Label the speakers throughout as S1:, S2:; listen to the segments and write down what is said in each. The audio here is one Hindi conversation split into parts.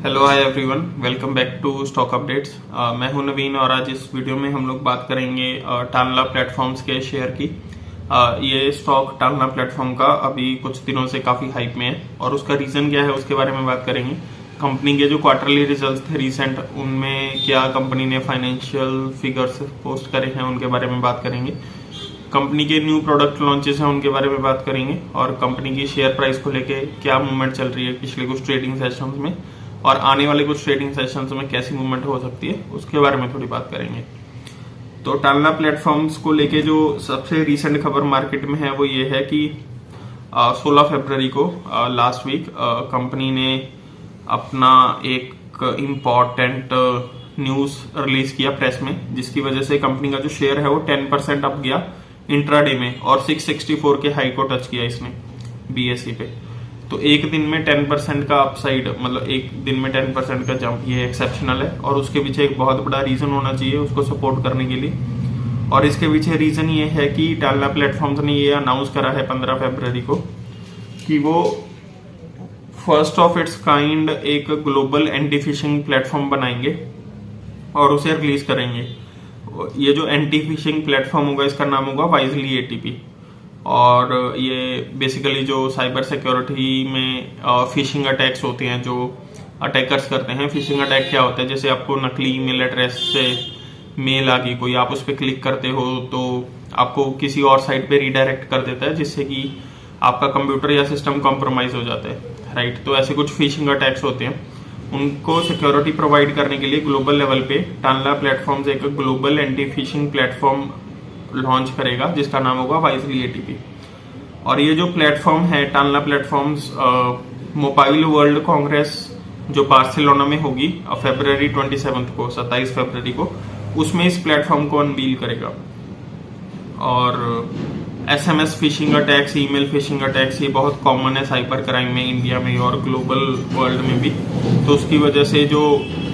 S1: Hello hi everyone, welcome back to stock updates. मैं हूं नवीन और आज इस वीडियो में हम लोग बात करेंगे टानला प्लेटफॉर्म्स के शेयर की। ये स्टॉक टानला प्लेटफॉर्म का अभी कुछ दिनों से काफी हाइप में है और उसका रीजन क्या है उसके बारे में बात करेंगे। कंपनी के जो क्वार्टरली रिजल्ट्स थे रिसेंट, उनमें क्या कंपनी ने फाइनेंशियल फिगर्स पोस्ट करे हैं उनके बारे में बात करेंगे। कंपनी के न्यू प्रोडक्ट लॉन्चेस हैं उनके बारे में बात करेंगे और कंपनी की शेयर प्राइस को लेके क्या मूवमेंट चल रही है पिछले कुछ ट्रेडिंग सेशंस में और आने वाले कुछ ट्रेडिंग सेशंस में कैसी मूवमेंट हो सकती है उसके बारे में थोड़ी बात करेंगे। तो टानला प्लेटफॉर्म्स को लेके जो सबसे रीसेंट खबर मार्केट में है वो ये है कि 16 फरवरी को लास्ट वीक कंपनी ने अपना एक इम्पॉर्टेंट न्यूज रिलीज किया प्रेस में, जिसकी वजह से कंपनी का जो शेयर है वो 10% अप गया इंट्राडे में और 664 के हाई को टच किया इसने बीएसई पे। तो एक दिन में 10% का अपसाइड, मतलब एक दिन में 10% का जंप, ये एक्सेप्शनल है और उसके पीछे एक बहुत बड़ा रीजन होना चाहिए उसको सपोर्ट करने के लिए। और इसके पीछे रीजन ये है कि टानला प्लेटफॉर्म्स ने ये अनाउंस करा है 15 फरवरी को कि वो फर्स्ट ऑफ इट्स काइंड एक ग्लोबल एंटी फिशिंग प्लेटफॉर्म बनाएंगे और उसे रिलीज करेंगे। ये जो एंटी फिशिंग प्लेटफॉर्म होगा इसका नाम होगा वाइजली एटीपी और ये बेसिकली जो साइबर सिक्योरिटी में फिशिंग अटैक्स होते हैं जो अटैकर्स करते हैं। फिशिंग अटैक क्या होता है, जैसे आपको नकली ईमेल एड्रेस से मेल आ गई कोई, आप उस पर क्लिक करते हो तो आपको किसी और साइट पे रीडायरेक्ट कर देता है जिससे कि आपका कंप्यूटर या सिस्टम कॉम्प्रोमाइज हो जाता है, राइट। तो ऐसे कुछ फिशिंग अटैक्स होते हैं, उनको सिक्योरिटी प्रोवाइड करने के लिए ग्लोबल लेवल पे टानला प्लेटफॉर्म्स एक global anti fishing platform launch करेगा जिसका नाम होगा वाइजली एटीपी। और ये जो प्लेटफॉर्म है टानला प्लेटफॉर्म्स मोबाइल वर्ल्ड कांग्रेस जो बार्सिलोना में होगी फरवरी 27 को, 27 फरवरी को, उसमें इस प्लेटफॉर्म को अनवील करेगा। और SMS phishing attacks, email phishing attacks ये बहुत कॉमन है साइबर क्राइम में इंडिया में और ग्लोबल वर्ल्ड में भी। तो उसकी वजह से जो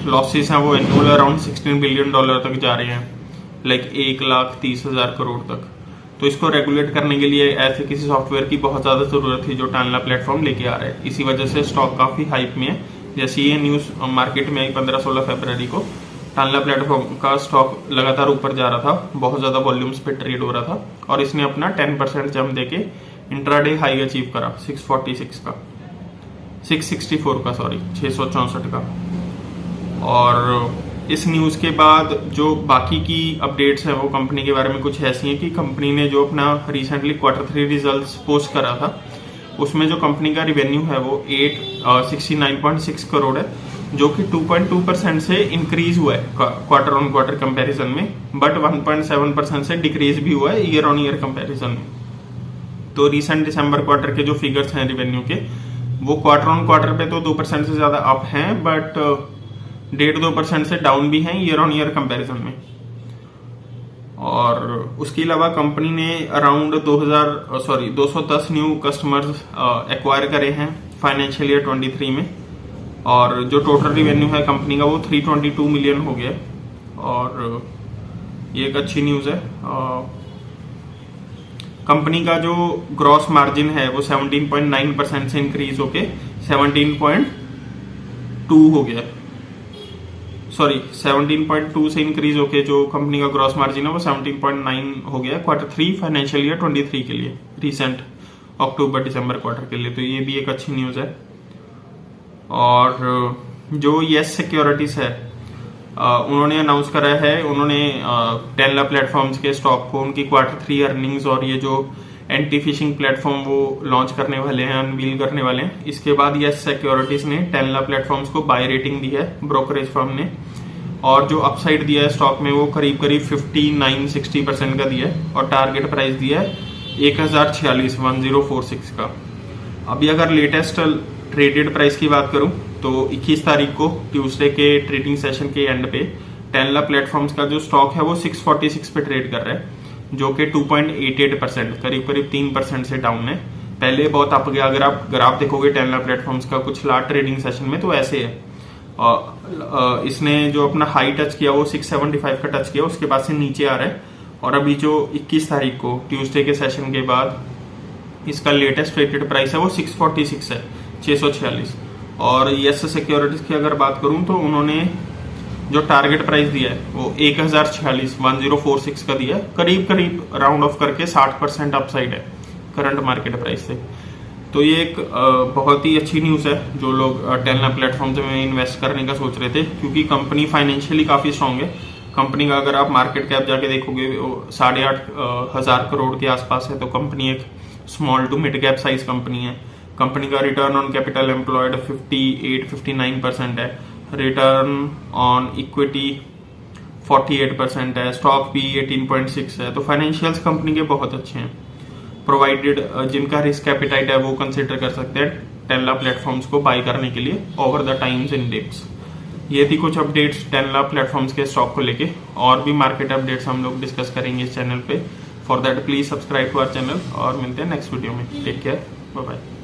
S1: लॉसेस हैं वो एनुअल अराउंड $16 बिलियन तक जा रहे हैं, लाइक 1,30,000 करोड़ तक। तो इसको रेगुलेट करने के लिए ऐसे किसी सॉफ्टवेयर की बहुत ज्यादा जरूरत थी जो टानला प्लेटफॉर्म लेके आ रहा है। इसी वजह से स्टॉक काफी हाइप में है। जैसे ये न्यूज मार्केट में आई 15-16 फरवरी को, टानला प्लेटफॉर्म का स्टॉक लगातार ऊपर जा रहा था, बहुत ज्यादा वॉल्यूम्स पे ट्रेड हो रहा था और इसने अपना 10% जंप देके इंट्राडे हाई अचीव करा 646 का, 664 का, सॉरी 664 का। और इस न्यूज के बाद जो बाकी की अपडेट्स है वो कंपनी के बारे में कुछ ऐसी हैं कि कंपनी ने जो अपना रिसेंटली Q3 रिजल्ट्स पोस्ट करा था उसमें जो कंपनी का रिवेन्यू है वो 869.6 करोड़ है, जो कि 2.2% से इंक्रीज हुआ है क्वार्टर ऑन क्वार्टर कंपैरिजन में, बट 1.7% से डिक्रीज भी हुआ है ईयर ऑन ईयर कंपैरिजन में। तो रिसेंट दिसंबर क्वार्टर के जो फिगर्स हैं रिवेन्यू के वो क्वार्टर ऑन क्वार्टर पे तो 2% से ज्यादा अप हैं, बट 1.5-2% से डाउन भी हैं ईयर ऑन ईयर कंपैरिजन में। और उसके अलावा कंपनी ने अराउंड 210 न्यू कस्टमर्स एक्वायर करे हैं फाइनेंशियल ईयर 23 में और जो टोटल रिवेन्यू है कंपनी का वो 322 मिलियन हो गया और ये एक अच्छी न्यूज है। कंपनी का जो ग्रॉस मार्जिन है वो 17.9% से इंक्रीज होके 17.2 हो गया, सॉरी 17.2 से इंक्रीज होके जो कंपनी का ग्रॉस मार्जिन है वो 17.9 हो गया Q3 फाइनेंशियल ईयर 23 के लिए, रिसेंट अक्टूबर दिसंबर क्वार्टर के लिए। तो ये भी एक अच्छी न्यूज है। और जो येस सिक्योरिटीज है उन्होंने अनाउंस करा है, उन्होंने टानला प्लेटफॉर्म्स के स्टॉक को उनकी Q3 अर्निंग्स और ये जो एंटी फिशिंग प्लेटफॉर्म वो लॉन्च करने वाले हैं, अनवील करने वाले हैं। इसके बाद येस सिक्योरिटीज ने टानला प्लेटफॉर्म्स को बाय रेटिंग दी है ब्रोकरेज फर्म ने, और जो अपसाइड दिया है स्टॉक में वो करीब 59-60% का दिया है और टारगेट प्राइस दिया है 1046 का। अभी अगर लेटेस्ट ट्रेडेड प्राइस की बात करूं तो 21 तारीख को ट्यूसडे के ट्रेडिंग सेशन के एंड पे टानला प्लेटफॉर्म्स का जो स्टॉक है वो 646 पे ट्रेड कर रहा है, जो कि 2.88%, करीब 3% से डाउन है। पहले बहुत अप गया, अगर आप ग्राफ देखोगे टानला प्लेटफॉर्म्स का कुछ लास्ट ट्रेडिंग सेशन में तो ऐसे है। इसने जो अपना हाई टच किया वो 675 का टच किया, उसके बाद से नीचे आ रहा है और अभी जो 21 तारीख को ट्यूसडे के सेशन के बाद इसका लेटेस्ट ट्रेडेड प्राइस है वो 646 है, 646। और यस सिक्योरिटीज की अगर बात करूं तो उन्होंने जो टारगेट प्राइस दिया है वो 1046 का दिया है, करीब करीब राउंड ऑफ करके 60% अपसाइड है करंट मार्केट प्राइस से। तो ये एक बहुत ही अच्छी न्यूज़ है जो लोग टेलना प्लेटफॉर्म में इन्वेस्ट करने का सोच रहे थे, क्योंकि कंपनी फाइनेंशियली काफ़ी स्ट्रांग है। कंपनी का अगर आप मार्केट कैप जाके देखोगे 8,500 करोड़ के आसपास है। तो कंपनी एक small to mid cap size company है। कंपनी का रिटर्न ऑन कैपिटल एम्प्लॉयड 58-59% है, रिटर्न ऑन इक्विटी 48% है, स्टॉक भी 18.6 है। तो फाइनेंशियल्स कंपनी के बहुत अच्छे हैं। प्रोवाइडेड जिनका रिस्क एपिटाइट है वो कंसिडर कर सकते हैं टेलना प्लेटफॉर्म्स को बाय करने के लिए over the times in dips. ये थी कुछ अपडेट्स टेलना प्लेटफॉर्म्स के स्टॉक को लेके। और भी मार्केट अपडेट्स हम लोग डिस्कस करेंगे इस चैनल पे। For that please subscribe to our channel और मिलते हैं नेक्स्ट वीडियो में। Take care, bye bye.